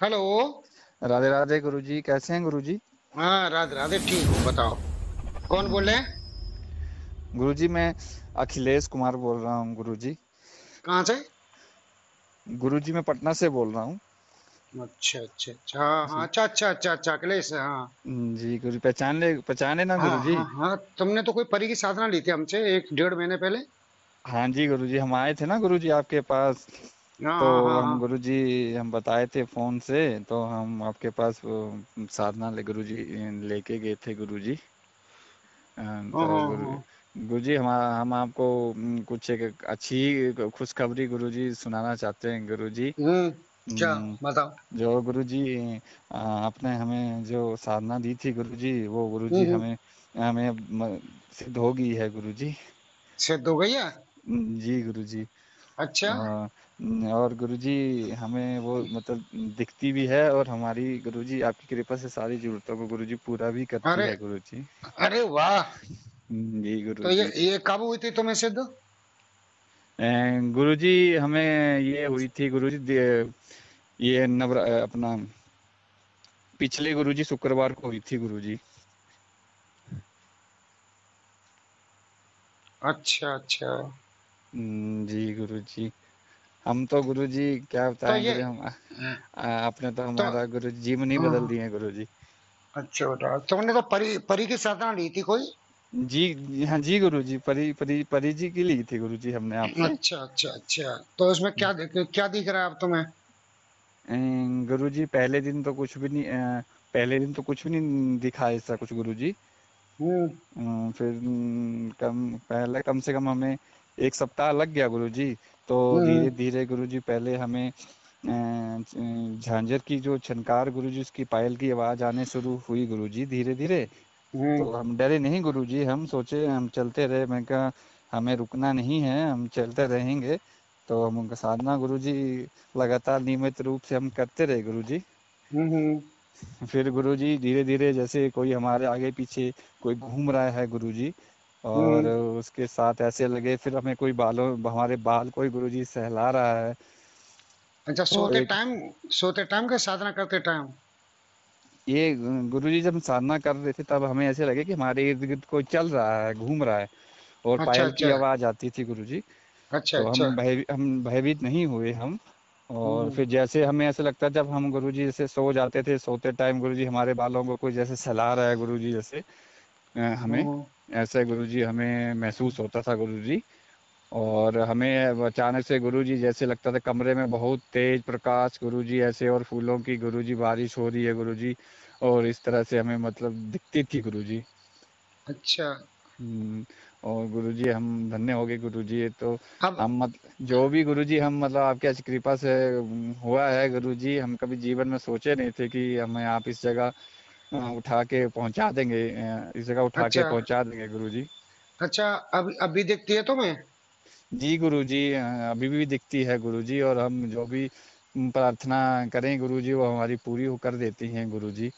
Hello. Radhe Radhe गुरुजी, कैसे हैं गुरुजी? हाँ, राधे राधे, ठीक हूँ। बताओ, कौन बोले? हम्म, गुरुजी मैं अखिलेश कुमार बोल रहा हूँ गुरुजी। कहाँ से? गुरुजी मैं पटना से बोल रहा हूँ। अच्छा अच्छा अच्छा, हाँ हाँ, जी। अच्छा अच्छा अच्छा अच्छा, अखिलेश, हाँ। जी गुरु, पहचाने ना हाँ गुरुजी? हाँ हाँ, तुमने तो कोई परी की साधना ली थी हमसे 1 डेढ़ महीने पहले। हाँ जी गुरुजी, हम आए थे ना गुरुजी आपके पास। हाँ तो हाँ हाँ हम हाँ। गुरुजी, हम बताए थे फोन से। तो हम आपके पास वो साधना ले गुरुजी लेके गए थे गुरुजी। हाँ तो हाँ हाँ। गुरुजी हम आपको कुछ एक अच्छी खुशखबरी गुरुजी सुनाना चाहते हैं गुरुजी। क्या? हम्म, बताओ। जो गुरुजी आपने हमें जो साधना दी थी गुरुजी, वो गुरुजी हम्म। हमें हमें सिद्ध हो गई है गुरुजी। सिद्ध हो गई है? जी गुरुजी। अच्छा। और गुरुजी हमें वो मतलब दिखती भी है, और हमारी गुरुजी आपकी कृपा से सारी जरूरतों को गुरुजी पूरा भी करती अरे, है गुरुजी। अरे वाह। जी तो ये गुरुजी। ये कब हुई थी तुम्हें सिद्ध? गुरुजी हमें ये हुई थी गुरुजी, ये अपना पिछले गुरुजी शुक्रवार को हुई थी गुरुजी। अच्छा अच्छा। जी गुरुजी। हम तो गुरुजी क्या तो बताएं ये गुरु, आपने तो तो हमारा गुरु जीवन ही बदल हाँ, दिए हैं गुरुजी। अच्छा बेटा, तुमने तो परी परी की साधना ली थी कोई? हाँ जी गुरुजी, परी परी परी जी की ली थी गुरुजी हमने आपसे। अच्छा अच्छा अच्छा, तो इसमें क्या दिख रहा है अब तुम्हें? गुरुजी पहले दिन तो कुछ भी नहीं, पहले दिन तो कुछ भी नहीं दिखा ऐसा कुछ गुरुजी। हम्म फिर कम से कम हमें एक सप्ताह लग गया गुरुजी। तो हम्म धीरे धीरे गुरुजी पहले हमें झांझर की जो छनकार गुरुजी, उसकी पायल की आवाज आने शुरू हुई गुरुजी धीरे धीरे। हम्म। तो हम डरे नहीं गुरुजी, हम सोचे हम चलते रहे। मैं कहा हमें रुकना नहीं है, हम चलते रहेंगे। तो हम उनका साधना गुरुजी लगातार नियमित रूप से हम करते रहे गुरुजी। हम्म। फिर गुरुजी धीरे धीरे जैसे कोई हमारे आगे पीछे कोई घूम रहा है गुरुजी, और हम्म। उसके साथ ऐसे लगे, फिर हमें कोई बालों हमारे बाल कोई गुरुजी सहला रहा है। अच्छा, और एक सोते टाइम के साधना करते टाइम? ये गुरुजी जब हम साधना कर रहे थे तब हमें ऐसे लगे कि हमारे इर्द गिर्द कोई चल रहा है, घूम रहा है, और अच्छा पायल की अच्छा आवाज आती थी गुरुजी। अच्छा तो अच्छा। हम भयभीत नहीं हुए हम। और हम्म फिर जैसे हमें ऐसा लगता जब हम गुरुजी जैसे सो जाते थे, सोते टाइम गुरुजी हमारे बालों को कोई जैसे सहला रहा है गुरुजी जैसे, हमें हम्म ऐसा गुरुजी हमें महसूस होता था गुरुजी। और हमें अचानक से गुरुजी जैसे लगता था कमरे में बहुत तेज प्रकाश गुरुजी ऐसे, और फूलों की गुरुजी बारिश हो रही है गुरुजी। और इस तरह से हमें मतलब दिखती थी गुरुजी। अच्छा। और गुरुजी हम धन्य हो गए गुरुजी। ये तो अब हम मत जो भी गुरुजी हम मतलब आपके अच्छी कृपा से हुआ है गुरुजी, हम कभी जीवन में सोचे नहीं थे कि हमें आप इस जगह उठा के पहुंचा देंगे, इस जगह उठा के अच्छा पहुंचा देंगे गुरुजी। अच्छा, अब अभी दिखती है तुम्हें? जी गुरुजी, अभी भी दिखती है गुरुजी, और हम जो भी प्रार्थना करें गुरुजी वो हमारी पूरी हो कर देती हैं गुरुजी।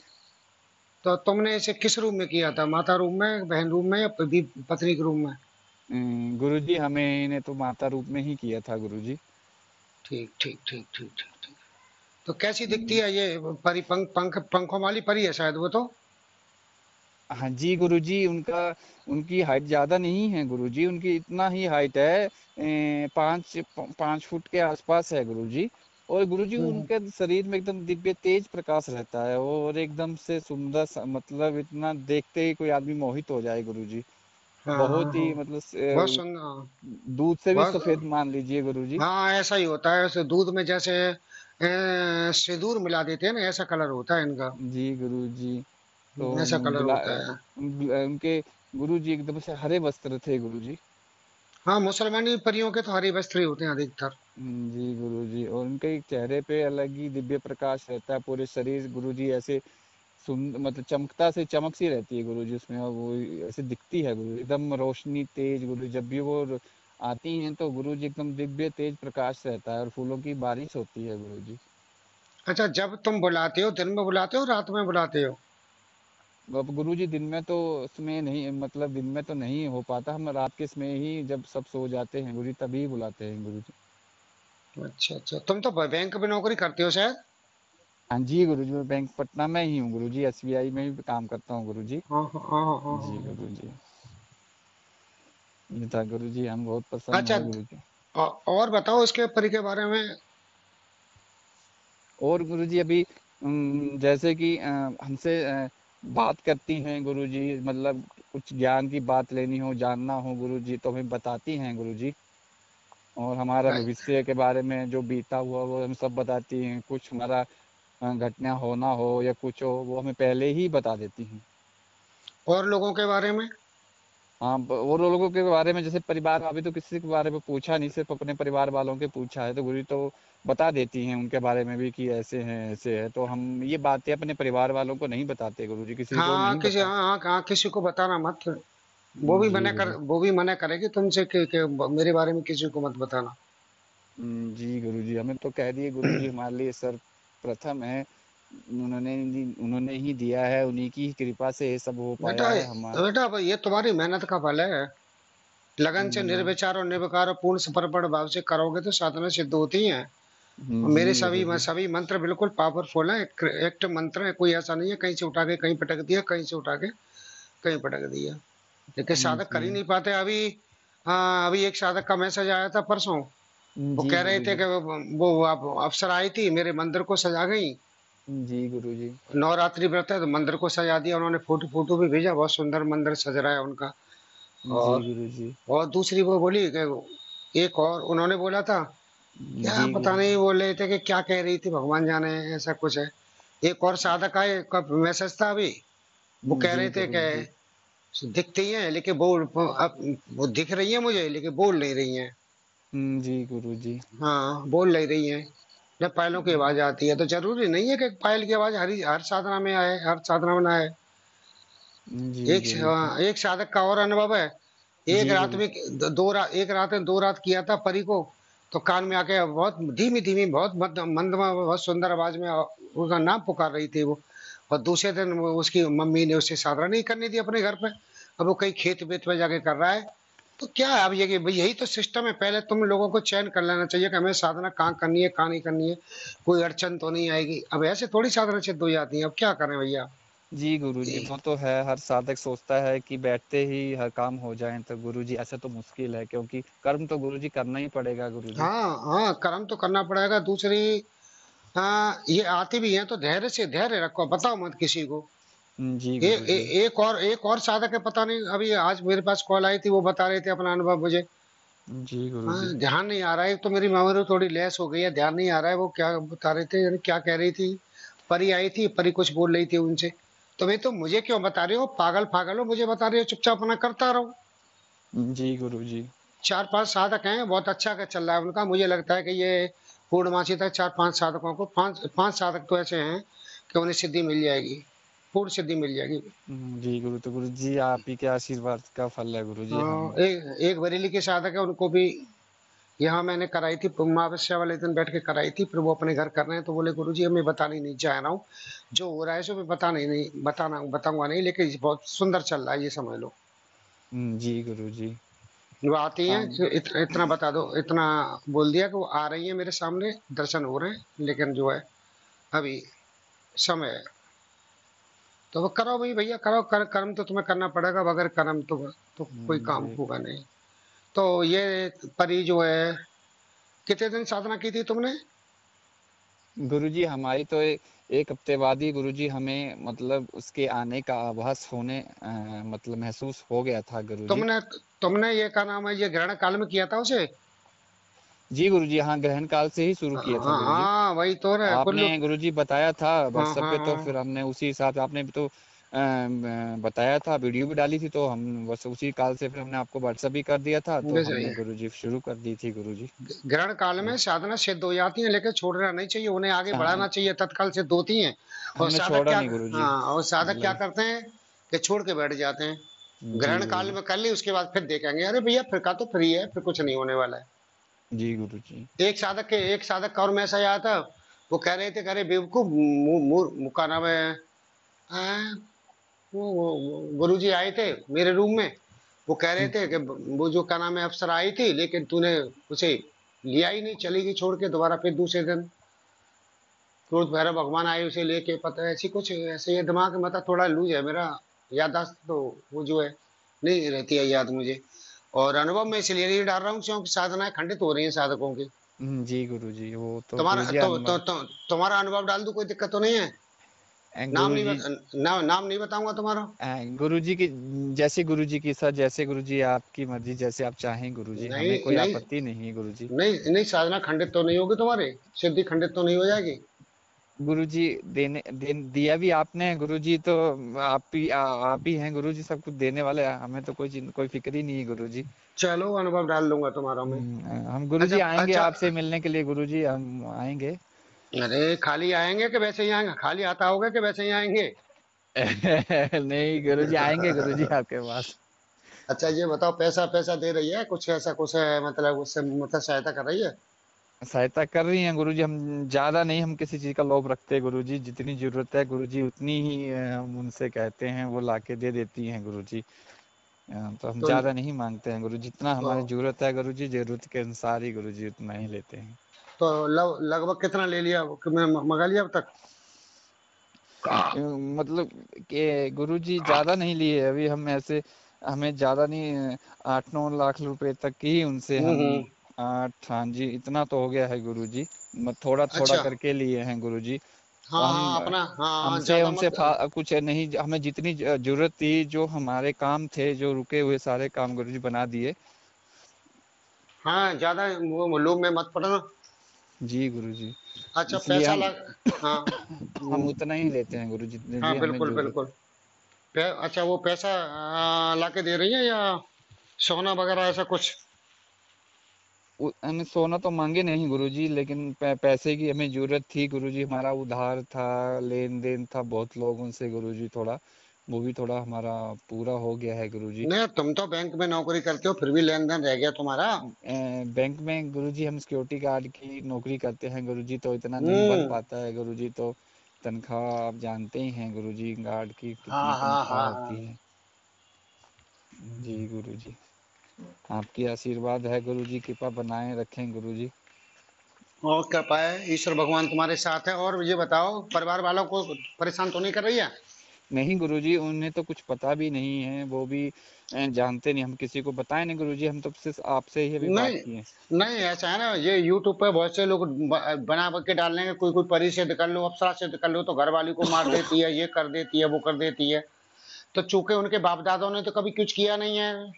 तो तुमने इसे किस रूम में किया था? माता रूम में, बहन रूम में, या पत्नी के रूम में? गुरुजी हमें इन्हें तो माता रूप में ही किया था गुरुजी। ठीक ठीक ठीक ठीक ठीक ठीक। तो कैसी दिखती है ये परी? पंखों वाली परी है शायद वो तो। हाँ जी गुरुजी, उनका उनकी हाइट ज्यादा नहीं है गुरुजी, उनकी इतना ही हाइट है, 5 फुट के आसपास है गुरुजी। और गुरुजी हम्म। उनके शरीर में एकदम दिव्य तेज प्रकाश रहता है, और एकदम से सुंदर मतलब इतना देखते ही कोई आदमी मोहित हो जाए गुरुजी। हाँ हाँ बहुत हाँ। ही मतलब बहुत सुंदर, हाँ। दूध से भी सफेद बहुत। मान लीजिए गुरुजी। हाँ, ऐसा ही होता है, ऐसे दूध में जैसे सिंदूर मिला देते हैं ना, ऐसा कलर होता है इनका। जी गुरुजी। तो ऐसा कलर होता है। उनके गुरुजी एकदम से हरे वस्त्र थे गुरुजी। हाँ, मुसलमानी परियों के तो हरे वस्त्र ही होते हैं अधिकतर। जी गुरुजी, और उनके एक चेहरे पे अलग ही दिव्य प्रकाश रहता है, पूरे शरीर गुरुजी ऐसे सुंदर मतलब चमकता से चमक सी रहती है गुरुजी उसमें, और वो ऐसे दिखती है गुरु एकदम रोशनी तेज गुरु, जब भी वो आती हैं तो गुरुजी एकदम दिव्य तेज प्रकाश रहता है, और फूलों की बारिश होती है गुरुजी। अच्छा, जब तुम बुलाते हो, दिन में बुलाते हो, रात में बुलाते हो? अब गुरुजी दिन में तो उसमें नहीं, मतलब दिन में तो नहीं हो पाता, हम रात के समय ही जब सब सो जाते हैं गुरुजी तभी बुलाते हैं गुरुजी। अच्छा अच्छा, तुम तो बैंक में नौकरी करते हो शायद। हाँ जी गुरुजी, मैं बैंक पटना में ही हूँ गुरुजी, एसबीआई में ही काम करता हूँ गुरुजी। हाँ हाँ हाँ हाँ हाँ, जी हाँ। गुरुजी, ये था गुरुजी, हम बहुत प्रसन्न अच्छा, है गुरुजी। और बताओ इसके परी के बारे में। और गुरुजी अभी जैसे कि हमसे बात करती हैं गुरुजी, मतलब कुछ ज्ञान की बात लेनी हो, जानना हो गुरुजी, तो हमें बताती हैं गुरुजी। और हमारा भविष्य के बारे में जो बीता हुआ वो हम सब बताती हैं। कुछ हमारा घटना होना हो या कुछ हो, वो हमें पहले ही बता देती हैं। और लोगों के बारे में। हाँ, और लोगों के बारे में जैसे परिवार, अभी तो किसी के बारे में पूछा नहीं, सिर्फ अपने परिवार वालों के पूछा है, तो गुरु तो बता देती हैं उनके बारे में भी कि ऐसे हैं ऐसे है। तो हम ये बातें अपने परिवार वालों को नहीं बताते गुरु जी, किसी को हाँ नहीं किसी, बता। हाँ हाँ हाँ, किसी को बताना मत। जी गुरु। वो भी मना करेगी तुमसे कि मेरे बारे में किसी को मत बताना। जी गुरु जी, हमें तो कह दिए गुरु जी, हमारे लिए सर प्रथम है। उन्होंने ही दिया है, उन्हीं की ही कृपा से ये सब हो बेटा, पाया है हमारा। बेटा अब ये तुम्हारी मेहनत का फल है। लगन से, निर्विचार और निर्विकार और पूर्ण समर्पण भाव से करोगे तो साधना सिद्ध होती है। और जी मेरे गुरु जी। सभी मंत्र बिल्कुल पावरफुल है। एक मंत्र है, कोई ऐसा नहीं है कहीं से उठा के कहीं पटक दिया, कहीं से उठा के कहीं पटक दिया। लेकिन साधक कर जी ही नहीं पाते अभी। हाँ, अभी एक साधक का मैसेज आया था परसों। वो जी कह रहे गुरु थे जी। कि वो अप्सरा आई थी, मेरे मंदिर को सजा गई। जी गुरु जी। नवरात्रि व्रत है तो मंदिर को सजा दिया उन्होंने, फोटो फोटो भी भेजा, बहुत सुंदर मंदिर सज रहा है उनका। जी और गुरु जी। और दूसरी वो बोली कि एक और उन्होंने बोला था, क्या जी पता गुरु नहीं जी। बोल रहे थे कि क्या कह रही थी, भगवान जाने, ऐसा कुछ है। एक और साधक आए का मैसेज था अभी। वो कह जी रहे थे गुरु जी। कि दिखती हैं लेकिन बोल, अब वो दिख रही है मुझे लेकिन बोल नहीं रही हैं। जी गुरु जी। हाँ, बोल नहीं रही हैं। जब पायलों की आवाज आती है तो जरूरी नहीं है कि पायल की आवाज हर साधना में आए, हर साधना में ना आए। जी गुरु जी। एक साधक का और अनुभव है। एक जी रात गुरु में एक रात में 2 रात किया था परी को। तो कान में आके बहुत धीमी धीमी, बहुत मंद में, बहुत सुंदर आवाज में उसका नाम पुकार रही थी वो। और दूसरे दिन उसकी मम्मी ने उसे साधना नहीं करने दी अपने घर पे। अब वो कहीं खेत वेत में जाके कर रहा है। तो क्या है अब ये कि भाई यही तो सिस्टम है, पहले तुम लोगों को चयन कर लेना चाहिए कि हमें साधना कहाँ करनी है कहाँ नहीं करनी है। कोई अड़चन तो नहीं आएगी, अब ऐसे थोड़ी साधना सिद्ध हो जाती है, अब क्या करें भैया। जी गुरु जी, वो तो है, हर साधक सोचता है कि बैठते ही हर काम हो जाए, तो गुरु जी ऐसा तो मुश्किल है, क्योंकि कर्म तो गुरु जी करना ही पड़ेगा गुरु जी। हाँ हाँ, कर्म तो करना पड़ेगा। दूसरी, हाँ ये आती भी है तो धैर्य से, धैर्य रखो, बताओ मत किसी को। जी गुरु जी। एक और साधक है, पता नहीं, अभी आज मेरे पास कॉल आई थी, वो बता रहे थे अपना अनुभव मुझे। जी गुरु जी। हाँ, ध्यान नहीं आ रहा है, एक तो मेरी मेमोरी थोड़ी लेस हो गई है, ध्यान नहीं आ रहा है वो क्या बता रहे थे, यानी क्या कह रही थी। परी आई थी, परी कुछ बोल रही थी उनसे। तो भाई तुम मुझे क्यों बता रहे हो, पागल पागल हो, मुझे बता रहे हो, चुपचाप अपना करता रहो। जी गुरु जी। 4-5 साधक हैं, बहुत अच्छा का चल रहा है उनका। मुझे लगता है कि ये पूर्णमासी तक 4-5 साधकों को, पांच पांच साधक तो ऐसे हैं कि उन्हें सिद्धि मिल जाएगी, पूर्ण सिद्धि मिल जाएगी। जी गुरु, तो गुरु जी आप ही के आशीर्वाद का फल है गुरु जी हम। एक बरेली के साधक है, उनको भी यहाँ मैंने कराई थी, अमावस्या वाले दिन बैठ के कराई थी, फिर वो अपने घर कर रहे हैं तो बोले गुरुजी मैं बताने नहीं चाह रहा हूँ, जो हो रहा है सो मैं बताऊंगा नहीं, लेकिन ये बहुत सुंदर चल रहा है, ये समझ लो। जी गुरु जी। वो आती हैं हम। जो इतना बता दो, इतना बोल दिया कि वो आ रही है मेरे सामने, दर्शन हो रहे हैं, लेकिन जो है अभी समय है। तो वो करो भाई भैया, करो, कर्म तो तुम्हें करना पड़ेगा, बगैर कर्म तो कोई काम जी होगा नहीं। तो ये परी जो है, कितने दिन साधना की थी तुमने। गुरुजी, हमारी तो एक हफ्ते बाद ही गुरुजी हमें मतलब उसके आने का आभास होने मतलब महसूस हो गया था गुरुजी। तुमने तुमने ये क्या नाम है, ये ग्रहण काल में किया था उसे। जी गुरुजी, हाँ, ग्रहण काल से ही शुरू किया था हाँ गुरुजी। हाँ, वही तो रे कुल्लू। आपने गुरुजी बताया था हाँ व्हाट्सएप हाँ पे, तो हाँ, फिर हमने उसी हिसाब से, आपने भी तो बताया था, वीडियो भी डाली थी, तो हम बस उसी काल से फिर हमने आपको व्हाट्सएप भी कर दिया था, तो वैसे ही हमने है। गुरुजी शुरू कर दी थी गुरुजी। ग्रहण काल में जी। साधना सिद्ध हो जाती है, लेकिन छोड़ना नहीं चाहिए, उन्हें आगे हाँ, बढ़ाना चाहिए, तत्काल सिद्ध होती हैं। और हमने साधक छोड़ा क्या, नहीं गुरुजी, हाँ, और साधक क्या मतलब। करते हैं कि छोड़ के बैठ जाते हैं। जी ग्रहण काल गुरुजी। में कर ली, उसके बाद फिर देखेंगे, अरे भैया फिर का तो फ्री है, फिर कुछ नहीं होने वाला है। जी गुरुजी। एक साधक का और मैसेज आया था। वो कह रहे थे, कह रहे बेवकूफ, मुका नाम है, आ, वो गुरु जी आए थे मेरे रूम में। वो कह रहे थे कि वो जो क्या नाम है अप्सरा आई थी, लेकिन तूने उसे लिया ही नहीं, चली गई छोड़ के दोबारा फिर दूसरे दिन। क्रोध भैरव भगवान आए उसे लेके, पता है ऐसी कुछ ऐसे, ये दिमाग मतलब थोड़ा लूज है मेरा, याददाश्त तो वो जो है नहीं रहती है याद मुझे। और अनुभव में इसलिए नहीं डाल रहा हूँ क्योंकि साधनाएं खंडित हो रही हैं साधकों की। जी गुरुजी, वो तो तुम्हारा गुरुजी तुम्हारा अनुभव डाल दूं, कोई दिक्कत तो नहीं है? नाम नहीं गुरुजी नाम नहीं बताऊंगा तुम्हारा। गुरुजी की, जैसे गुरुजी की सर, जैसे गुरुजी आपकी मर्जी, जैसे आप चाहें गुरुजी, नहीं हमें कोई नहीं आपत्ति नहीं है गुरुजी। नहीं साधना खंडित तो नहीं होगी तुम्हारी, सिद्धि खंडित तो नहीं हो जाएगी? गुरुजी दिया भी आपने है गुरुजी, तो आप ही हैं गुरुजी, सब कुछ देने वाले, हमें तो कोई फिक्र ही नहीं है गुरुजी। चलो अनुभव डाल दूंगा तुम्हारा मैं। हम गुरुजी अच्छा आएंगे अच्छा। आपसे मिलने के लिए गुरुजी, हम आएंगे। अरे खाली आएंगे कि वैसे ही आएंगे, खाली आता होगा कि वैसे ही आएंगे? नहीं गुरुजी, आएंगे गुरुजी आपके पास। अच्छा ये बताओ, पैसा पैसा दे रही है कुछ, ऐसा कुछ है मतलब उससे मतलब सहायता कर रही है? सहायता कर रही हैं गुरुजी, हम ज्यादा नहीं, हम किसी चीज का लोभ रखते हैं गुरुजी, जितनी जरूरत है गुरुजी उतनी ही हम उनसे कहते हैं, वो लाके दे देती हैं गुरुजी। तो हम तो ज्यादा नहीं मांगते हैं गुरुजी, जितना तो हमारी जरूरत है गुरुजी, जरूरत के अनुसार ही गुरुजी उतना ही लेते हैं। तो लगभग कितना ले लिया कि मैं मंगा लिया अब तक? मतलब कि गुरुजी ज्यादा नहीं लिए अभी हम ऐसे, हमें ज्यादा नहीं, 8-9 लाख रुपए तक ही उनसे हम, हम्म। 8, हाँ जी, इतना तो हो गया है गुरुजी। थोड़ा थोड़ा अच्छा। करके लिए हैं गुरुजी। हाँ हाँ हम अपना हाँ हमसे ज्यादा उनसे मत। कुछ नहीं, हमें जितनी जरूरत थी, जो हमारे काम थे, जो रुके हुए सारे काम गुरुजी बना दिए। हाँ ज्यादा वो लोभ में मत पड़ना। जी गुरुजी, अच्छा इसलिए पैसा हम लग। हाँ। हम उतना ही लेते हैं गुरुजी, जितनी जी हाँ हमें बिल्कुल जरूरत बिल्कुल। अच्छा वो पैसा लाके दे रही है या सोना वगैरह ऐसा कुछ? हमें सोना तो मांगे नहीं गुरुजी, लेकिन पैसे की हमें जरूरत थी गुरुजी, हमारा उधार था, लेन देन था बहुत लोगों से गुरुजी, थोड़ा वो भी थोड़ा हमारा पूरा हो गया है गुरुजी। नहीं तुम तो बैंक में नौकरी करते हो, फिर भी लेन देन रह गया तुम्हारा। बैंक में गुरुजी हम सिक्योरिटी गार्ड की नौकरी करते हैं गुरुजी, तो इतना नहीं बन हम्म। पाता है गुरुजी, तो तनख्वाह आप जानते ही हैं गुरुजी, गार्ड की कितनी हाँ हाँ तनख्वाह हाँ हाँ। होती है। जी गुरुजी, आपकी आशीर्वाद है गुरुजी, कृपा बनाए रखें गुरुजी। और क्या पाए, ईश्वर भगवान तुम्हारे साथ है। और ये बताओ परिवार वालों को परेशान तो नहीं कर रही है? नहीं गुरुजी, उन्हें तो कुछ पता भी नहीं है, वो भी जानते नहीं, हम किसी को बताए नहीं गुरुजी, हम तो सिर्फ आपसे ही अभी बात नहीं किए। नहीं ऐसा है ना, ये यूट्यूब पे बहुत से लोग बना के डाल लेंगे, कोई कोई परी सिद्ध कर लो, अप्सरा सिद्ध कर लो, तो घर वाली को मार देती है, ये कर देती है, वो कर देती है। तो चूंकि उनके बाप दादाओं ने तो कभी कुछ किया नहीं है,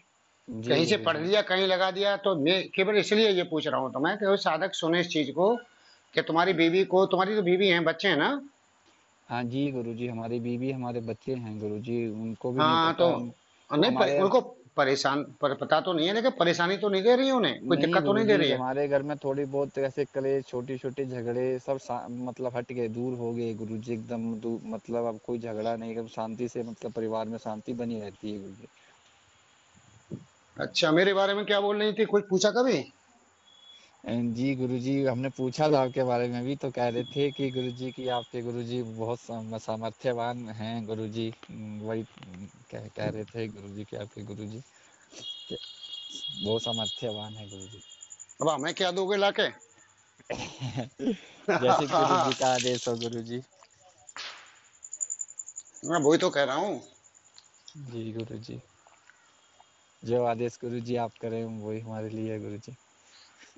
जी कहीं से पढ़ गुरुजी। लिया कहीं लगा दिया, तो मैं केवल इसलिए ये पूछ रहा हूँ तुम्हें कि वो साधक सुने इस चीज को, कि तुम्हारी बीवी को, तुम्हारी तो बीवी है बच्चे हैं ना? हाँ जी गुरुजी, हमारी बीवी हमारे बच्चे हैं गुरुजी, उनको भी नहीं हाँ तो पता हम, नहीं हमारे उनको परेशान पता तो नहीं है, लेकिन परेशानी तो नहीं दे रही है उन्हें, कोई नहीं दिक्कत तो नहीं दे गुरुजी, रही है? हमारे घर में थोड़ी बहुत ऐसे कलेश, छोटे छोटे झगड़े सब मतलब हट गए, दूर हो गए गुरुजी, एकदम मतलब अब कोई झगड़ा नहीं, एकदम शांति से, मतलब परिवार में शांति बनी रहती है गुरुजी। अच्छा मेरे बारे में क्या बोल रही थी, कुछ पूछा कभी? जी गुरुजी, हमने पूछा था आपके बारे में भी, तो कह रहे थे कि गुरुजी की, आपके गुरुजी बहुत सामर्थ्यवान हैं गुरुजी। वही कह रहे थे गुरुजी कि आपके गुरुजी के बहुत सामर्थ्यवान है गुरुजी। अब हमें क्या दोगे लाके? जैसे हाँ गुरुजी का आदेश हो गुरुजी। मैं वही तो कह रहा हूँ। जी गुरुजी, जो आदेश गुरुजी आप करें वही हमारे लिए है गुरुजी।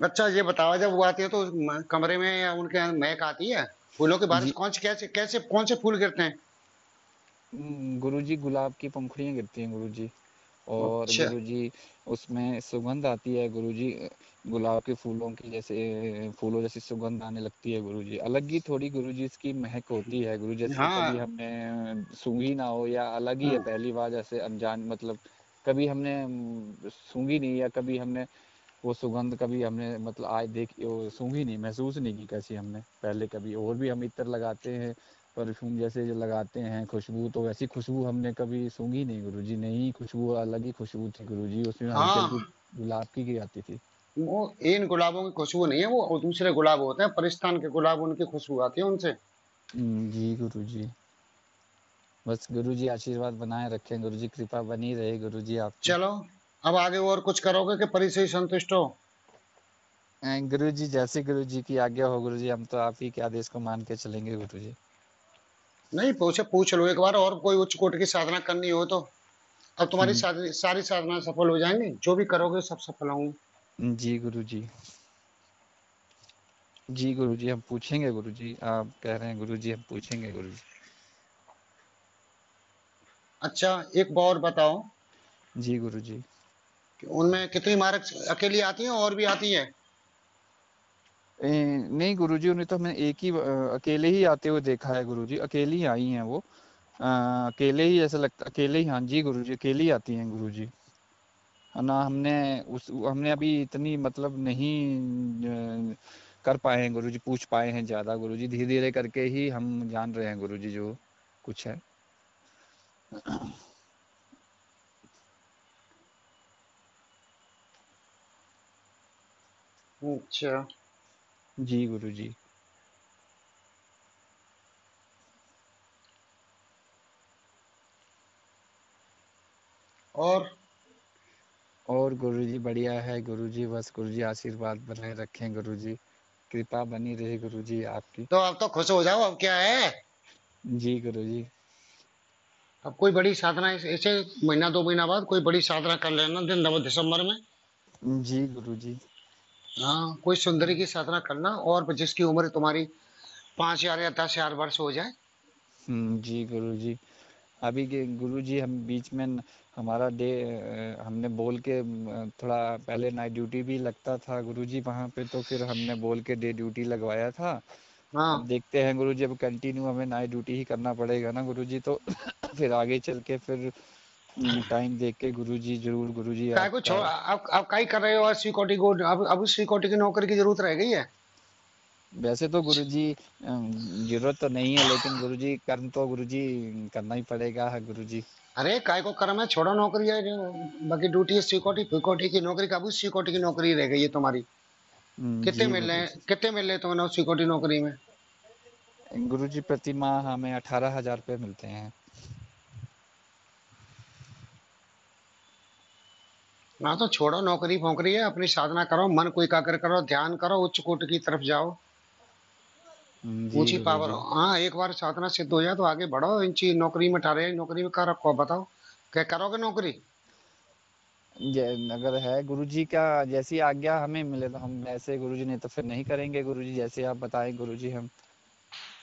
अच्छा ये बताओ, जब वो आती है तो कमरे में या उनके यहाँ महक आती है? फूलों के बारिश जी कौन से कैसे कैसे कौन से फूल गिरते हैं? गुरुजी, गुलाब की पंखुड़ियाँ गिरती हैं गुरुजी, और अच्छा। गुरुजी उसमें सुगंध आती है गुरुजी, गुलाब के फूलों की, जैसे फूलों जैसी सुगंध आने लगती है गुरुजी, अलग ही थोड़ी गुरुजी इसकी महक होती है गुरु, जैसे कभी हाँ। हमने सूंघी ना हो, या अलग ही है, पहली बार जैसे अनजान, मतलब कभी हमने सूंघी नहीं, या कभी हमने वो सुगंध कभी हमने मतलब आज देखी, वो सूंघी नहीं, महसूस नहीं की कैसी हमने पहले कभी। और भी हम इत्र लगाते हैं, परफ्यूम जैसे जो लगाते हैं, खुशबू, तो वैसी खुशबू हमने कभी सूंघी नहीं गुरुजी, नहीं, खुशबू अलग ही खुशबू थी गुरुजी, उसमें हल्की हल्की हाँ गुलाब की आती थी। वो इन गुलाबों की खुशबू नहीं है, वो दूसरे गुलाब होते हैं, परिस्तान के गुलाब, उनकी खुशबू आती है उनसे। जी गुरुजी, बस गुरुजी आशीर्वाद बनाए रखें गुरुजी, कृपा बनी रहे गुरुजी आपकी। चलो अब आगे और कुछ करोगे कि परी से ही संतुष्ट हो? गुरु जी जैसे गुरु जी की आज्ञा हो गुरु जी, हम तो आप ही के आदेश को मान के चलेंगे गुरु जी। नहीं, पूछ लो एक बार, और कोई उच्च कोटि की साधना करनी हो तो। अब तुम्हारी हम्म, सारी साधना सफल हो जाएंगी, जो भी करोगे सब सफल होंगे। जी गुरु जी। जी गुरु जी, हम पूछेंगे गुरु जी, आप कह रहे हैं गुरु जी, हम पूछेंगे गुरु जी। अच्छा, एक बात और बताओ जी गुरु जी। कि उनमें कितनी मार्क्स अकेली आती हैं और भी आती हैं? नहीं गुरुजी, उन्हें तो हमने एक ही अकेले ही आते हुए देखा है गुरुजी, अकेली ही आई हैं वो। अकेले ही ऐसा लगता, अकेले ही, हाँ जी गुरुजी, अकेली ही आती हैं गुरुजी। ना हमने अभी इतनी मतलब नहीं कर पाए हैं गुरुजी, पूछ पाए हैं ज़्यादा गुरुजी, धीरे धीरे करके ही हम जान रहे हैं गुरुजी जो कुछ है। अच्छा। जी गुरुजी। और और गुरुजी बढ़िया है गुरुजी, बस गुरुजी आशीर्वाद बनाए रखें गुरुजी, कृपा बनी रहे गुरुजी आपकी। तो अब तो खुश हो जाओ, अब क्या है। जी गुरुजी। अब कोई बड़ी साधना ऐसे महीना 2 महीना बाद कोई बड़ी साधना कर लेना, दिन दिसंबर में। जी गुरुजी। हाँ, कोई सुंदरी की साधना करना, और जिसकी उम्र तुम्हारी 5,000 या 10,000 वर्ष हो जाए। जी गुरुजी। अभी के गुरुजी हम बीच में हमारा डे हमने बोल के थोड़ा पहले नाइट ड्यूटी भी लगता था गुरुजी वहाँ पे, तो फिर हमने बोल के डे ड्यूटी लगवाया था। अब हाँ, देखते हैं गुरुजी, अब कंटिन्यू हमें नाइट ड्यूटी ही करना पड़ेगा ना गुरुजी, तो फिर आगे चल के फिर टाइम देख के गुरुजी जरूर गुरुजी काय को आपका। छोड़, अब काय कर रहे हो? और सिक्योरिटी को अब सिक्योरिटी की नौकरी की जरूरत रह गई है? वैसे तो गुरुजी जरूरत तो नहीं है, लेकिन गुरुजी कर्म तो गुरुजी करना ही पड़ेगा गुरुजी। अरे काय को कर्म है, छोड़ो नौकरी है बाकी ड्यूटी है। सिक्योरिटी सिक्योरिटी की नौकरी, कब सिक्योरिटी की नौकरी रह गई है तुम्हारी? जी कितने मिल रहे हैं, गुरुजी। कितने मिल रहे हैं तुम्हें सिक्योरिटी नौकरी में? गुरुजी प्रति माह हमें 18,000 रुपये मिलते हैं। ना तो छोड़ो नौकरी फोकरी है, अपनी साधना करो, मन को एकाग्र करो, ध्यान करो, उच्च कोटि की तरफ जाओ। जी ऊंची पावर। गुरुजी। हाँ, एक बार साधना सिद्ध हो जाए तो आगे बढ़ो। इन चीज नौकरी में ठहरे, नौकरी में क्या रखो बताओ, क्या करोगे नौकरी? अगर है गुरुजी का जैसी आज्ञा हमें मिले तो हम वैसे गुरुजी, नहीं तो फिर नहीं करेंगे गुरुजी, जैसे आप बताएं गुरुजी हम।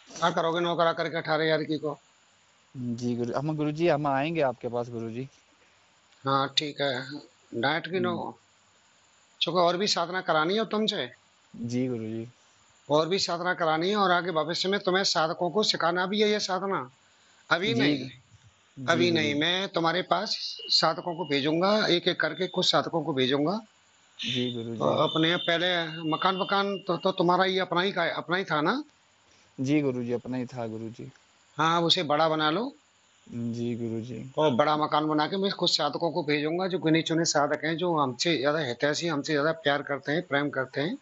क्या करोगे नौकरा करके 18,000 की को? जी गुरुजी हम आएंगे आपके पास गुरुजी। हाँ ठीक है। डाइट की नो, चूंकि और भी साधना करानी है तुमसे। जी गुरुजी। और भी साधना करानी है, और आगे भविष्य में तुम्हें साधकों को सिखाना भी है ये साधना। अभी जी नहीं, जी अभी नहीं, गुरुजी। मैं तुम्हारे पास साधकों को भेजूंगा, एक एक करके कुछ साधकों को भेजूंगा। जी तो गुरुजी। अपने पहले मकान वकान तो तुम्हारा ही अपना ही का अपना ही था ना? जी गुरुजी, अपना ही था गुरुजी। हाँ, उसे बड़ा बना लो। जी गुरुजी। और बड़ा मकान बना के मैं कुछ साधकों को भेजूंगा, जो गिने चुने साधक हैं, जो हमसे ज्यादा हितैषी, हमसे ज्यादा प्यार करते हैं, प्रेम करते हैं।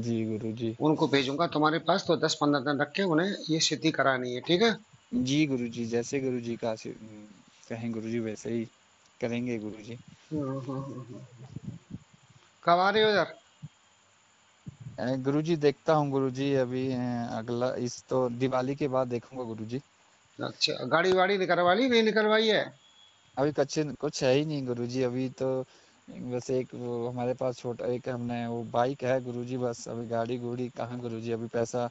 जी गुरुजी। उनको भेजूंगा तुम्हारे पास, तो 10-15 दिन रख के उन्हें ये सिद्धि करानी है, ठीक है? जी गुरुजी, जैसे गुरुजी का कहें गुरुजी वैसे ही करेंगे गुरुजी। कब आ रहे हो इधर? गुरुजी देखता हूँ गुरुजी, अभी अगला इस तो दिवाली के बाद देखूंगा गुरुजी। अच्छा, गाड़ी वाड़ी निकलवाली नहीं निकलवाई है? अभी कुछ कुछ है ही नहीं गुरुजी, अभी तो बस एक वो हमारे पास छोटा एक हमने वो बाइक है गुरुजी, बस अभी गाड़ी गुड़ी कहाँ गुरुजी, अभी पैसा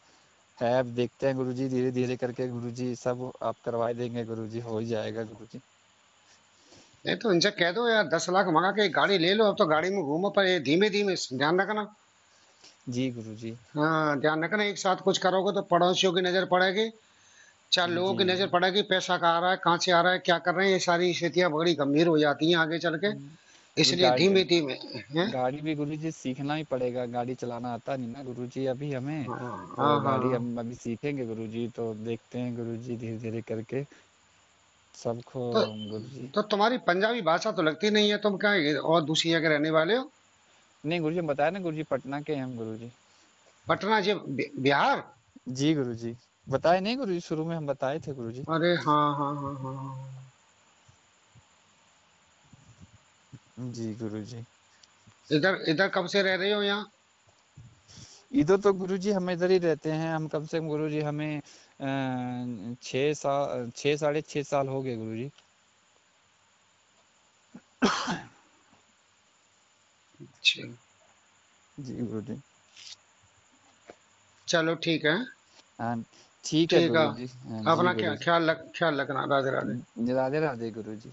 है, अब देखते हैं गुरुजी, धीरे धीरे करके गुरुजी सब आप करवा देंगे गुरुजी, हो ही जाएगा गुरुजी। नहीं तो इनसे कह दो यार, 10 लाख मंगा के एक गाड़ी ले लो। अब तो गाड़ी में घूमो, पर ये धीमे धीमे ध्यान रखना। जी गुरुजी। हाँ, ध्यान रखना, एक साथ कुछ करोगे तो पड़ोसियों की नजर पड़ेगी, चार लोगों जी की नजर पड़ेगी, पैसा कहाँ आ रहा है, कहाँ से आ रहा है, क्या कर रहे हैं, ये सारी स्थितियां बड़ी गंभीर हो जाती हैं आगे चल के। अभी इसलिए धीमे धीमे है। गाड़ी भी गुरुजी सीखना ही पड़ेगा, गाड़ी चलाना आता नहीं ना गुरुजी अभी हमें, हाँ तो हाँ गाड़ी हाँ। हम अभी सीखेंगे गुरुजी, तो देखते हैं गुरुजी धीरे धीरे करके सबको तो गुरुजी। तो तुम्हारी पंजाबी भाषा तो लगती नहीं है, तुम क्या और दूसरी जगह रहने वाले हो? नहीं गुरुजी, हम बताया ना गुरुजी, पटना के हैं हम गुरुजी। पटना जी, बिहार? जी गुरुजी, बताए नहीं गुरुजी, शुरू में हम बताए थे गुरुजी। अरे हाँ हाँ हाँ हाँ हाँ। जी गुरुजी। इधर इधर कब से रह रहे हो यहाँ? इधर तो गुरुजी हम इधर ही रहते हैं, हम कम से कम गुरुजी हमें 6 साल 6 साढ़े 6 साल हो गए गुरुजी। अच्छा, जी गुरुजी। चलो ठीक है। हाँ ठीक है ठीक है, गुरुजी। हाँ जी अपना क्या गुरुजी। ख्याल रखना। राधे राधे। राधे राधे गुरुजी।